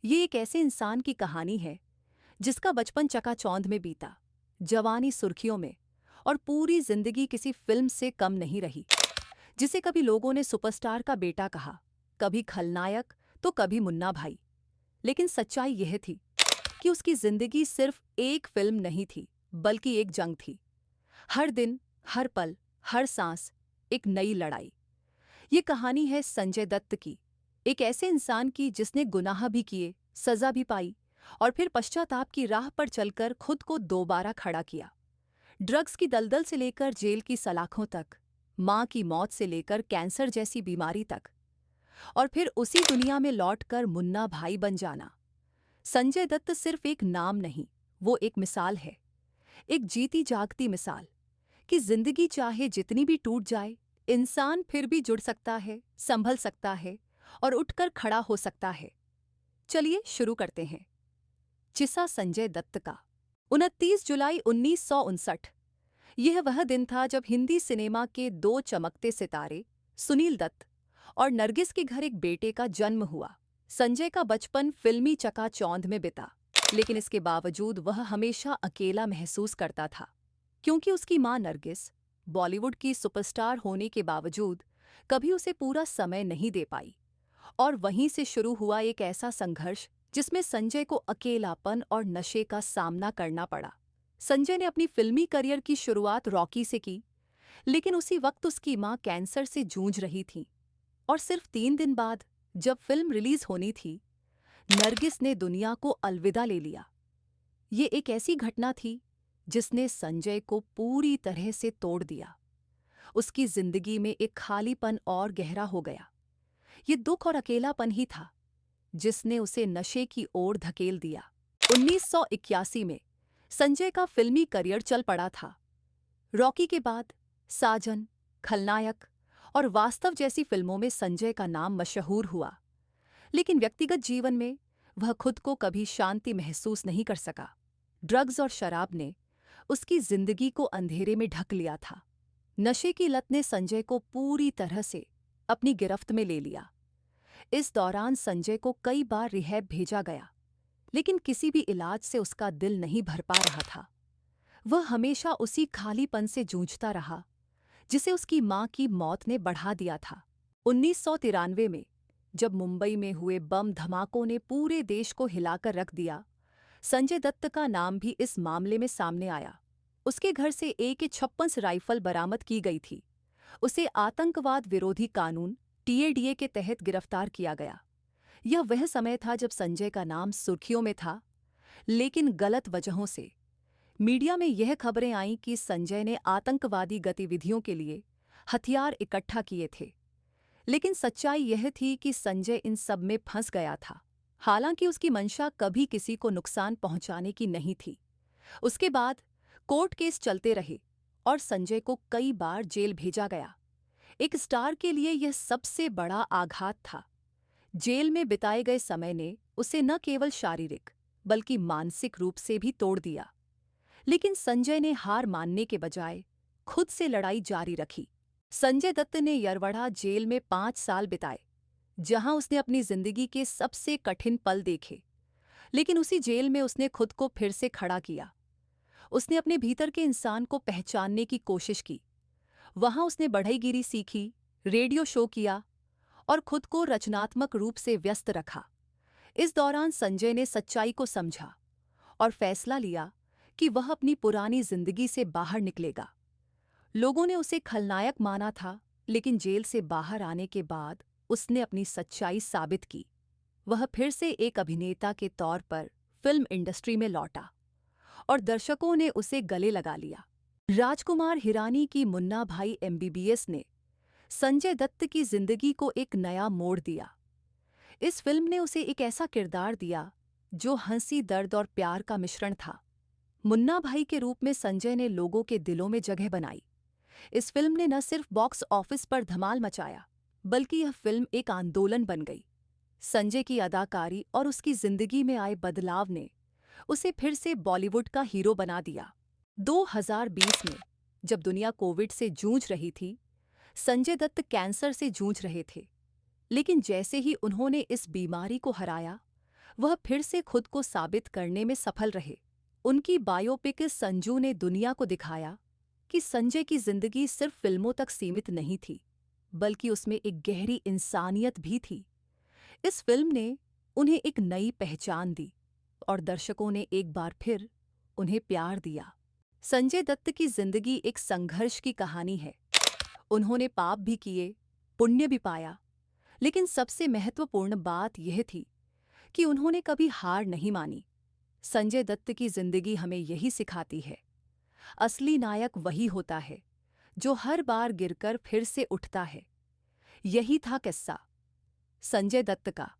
ये एक ऐसे इंसान की कहानी है जिसका बचपन चकाचौंध में बीता, जवानी सुर्खियों में और पूरी जिंदगी किसी फिल्म से कम नहीं रही। जिसे कभी लोगों ने सुपरस्टार का बेटा कहा, कभी खलनायक तो कभी मुन्ना भाई। लेकिन सच्चाई यह थी कि उसकी जिंदगी सिर्फ एक फिल्म नहीं थी, बल्कि एक जंग थी। हर दिन, हर पल, हर सांस एक नई लड़ाई। ये कहानी है संजय दत्त की, एक ऐसे इंसान की जिसने गुनाह भी किए, सजा भी पाई और फिर पश्चाताप की राह पर चलकर खुद को दोबारा खड़ा किया। ड्रग्स की दलदल से लेकर जेल की सलाखों तक, मां की मौत से लेकर कैंसर जैसी बीमारी तक, और फिर उसी दुनिया में लौटकर मुन्ना भाई बन जाना। संजय दत्त सिर्फ एक नाम नहीं, वो एक मिसाल है, एक जीती जागती मिसाल कि जिंदगी चाहे जितनी भी टूट जाए, इंसान फिर भी जुड़ सकता है, संभल सकता है और उठकर खड़ा हो सकता है। चलिए शुरू करते हैं। चिसा संजय दत्त का 29 जुलाई 1959। यह वह दिन था जब हिंदी सिनेमा के दो चमकते सितारे सुनील दत्त और नरगिस के घर एक बेटे का जन्म हुआ। संजय का बचपन फिल्मी चकाचौंध में बिता, लेकिन इसके बावजूद वह हमेशा अकेला महसूस करता था, क्योंकि उसकी मां नरगिस बॉलीवुड की सुपरस्टार होने के बावजूद कभी उसे पूरा समय नहीं दे पाई। और वहीं से शुरू हुआ एक ऐसा संघर्ष जिसमें संजय को अकेलापन और नशे का सामना करना पड़ा। संजय ने अपनी फिल्मी करियर की शुरुआत रॉकी से की, लेकिन उसी वक्त उसकी मां कैंसर से जूझ रही थी और सिर्फ 3 दिन बाद, जब फिल्म रिलीज होनी थी, नरगिस ने दुनिया को अलविदा ले लिया। ये एक ऐसी घटना थी जिसने संजय को पूरी तरह से तोड़ दिया। उसकी जिंदगी में एक खालीपन और गहरा हो गया। ये दुख और अकेलापन ही था जिसने उसे नशे की ओर धकेल दिया। 1981 में संजय का फिल्मी करियर चल पड़ा था। रॉकी के बाद साजन, खलनायक और वास्तव जैसी फिल्मों में संजय का नाम मशहूर हुआ, लेकिन व्यक्तिगत जीवन में वह खुद को कभी शांति महसूस नहीं कर सका। ड्रग्स और शराब ने उसकी जिंदगी को अंधेरे में ढक लिया था। नशे की लत ने संजय को पूरी तरह से अपनी गिरफ्त में ले लिया। इस दौरान संजय को कई बार रिहैब भेजा गया, लेकिन किसी भी इलाज से उसका दिल नहीं भर पा रहा था। वह हमेशा उसी खालीपन से जूझता रहा जिसे उसकी मां की मौत ने बढ़ा दिया था। 1993 में जब मुंबई में हुए बम धमाकों ने पूरे देश को हिलाकर रख दिया, संजय दत्त का नाम भी इस मामले में सामने आया। उसके घर से AK-56 राइफल बरामद की गई थी। उसे आतंकवाद विरोधी कानून TADA के तहत गिरफ्तार किया गया। यह वह समय था जब संजय का नाम सुर्खियों में था, लेकिन गलत वजहों से। मीडिया में यह खबरें आईं कि संजय ने आतंकवादी गतिविधियों के लिए हथियार इकट्ठा किए थे, लेकिन सच्चाई यह थी कि संजय इन सब में फंस गया था। हालांकि उसकी मंशा कभी किसी को नुकसान पहुंचाने की नहीं थी। उसके बाद कोर्ट केस चलते रहे और संजय को कई बार जेल भेजा गया। एक स्टार के लिए यह सबसे बड़ा आघात था। जेल में बिताए गए समय ने उसे न केवल शारीरिक बल्कि मानसिक रूप से भी तोड़ दिया। लेकिन संजय ने हार मानने के बजाय खुद से लड़ाई जारी रखी। संजय दत्त ने यरवड़ा जेल में 5 साल बिताए, जहां उसने अपनी जिंदगी के सबसे कठिन पल देखे। लेकिन उसी जेल में उसने खुद को फिर से खड़ा किया। उसने अपने भीतर के इंसान को पहचानने की कोशिश की। वहां उसने बढ़ईगिरी सीखी, रेडियो शो किया और खुद को रचनात्मक रूप से व्यस्त रखा। इस दौरान संजय ने सच्चाई को समझा और फैसला लिया कि वह अपनी पुरानी जिंदगी से बाहर निकलेगा। लोगों ने उसे खलनायक माना था, लेकिन जेल से बाहर आने के बाद उसने अपनी सच्चाई साबित की। वह फिर से एक अभिनेता के तौर पर फिल्म इंडस्ट्री में लौटा और दर्शकों ने उसे गले लगा लिया। राजकुमार हिरानी की मुन्ना भाई MBBS ने संजय दत्त की जिंदगी को एक नया मोड़ दिया। इस फिल्म ने उसे एक ऐसा किरदार दिया जो हंसी, दर्द और प्यार का मिश्रण था। मुन्ना भाई के रूप में संजय ने लोगों के दिलों में जगह बनाई। इस फिल्म ने न सिर्फ बॉक्स ऑफिस पर धमाल मचाया, बल्कि यह फिल्म एक आंदोलन बन गई। संजय की अदाकारी और उसकी जिंदगी में आए बदलाव ने उसे फिर से बॉलीवुड का हीरो बना दिया। 2020 में जब दुनिया कोविड से जूझ रही थी, संजय दत्त कैंसर से जूझ रहे थे। लेकिन जैसे ही उन्होंने इस बीमारी को हराया, वह फिर से खुद को साबित करने में सफल रहे। उनकी बायोपिक संजू ने दुनिया को दिखाया कि संजय की जिंदगी सिर्फ फिल्मों तक सीमित नहीं थी, बल्कि उसमें एक गहरी इंसानियत भी थी। इस फिल्म ने उन्हें एक नई पहचान दी और दर्शकों ने एक बार फिर उन्हें प्यार दिया। संजय दत्त की जिंदगी एक संघर्ष की कहानी है। उन्होंने पाप भी किए, पुण्य भी पाया, लेकिन सबसे महत्वपूर्ण बात यह थी कि उन्होंने कभी हार नहीं मानी। संजय दत्त की जिंदगी हमें यही सिखाती है, असली नायक वही होता है जो हर बार गिरकर फिर से उठता है। यही था किस्सा संजय दत्त का।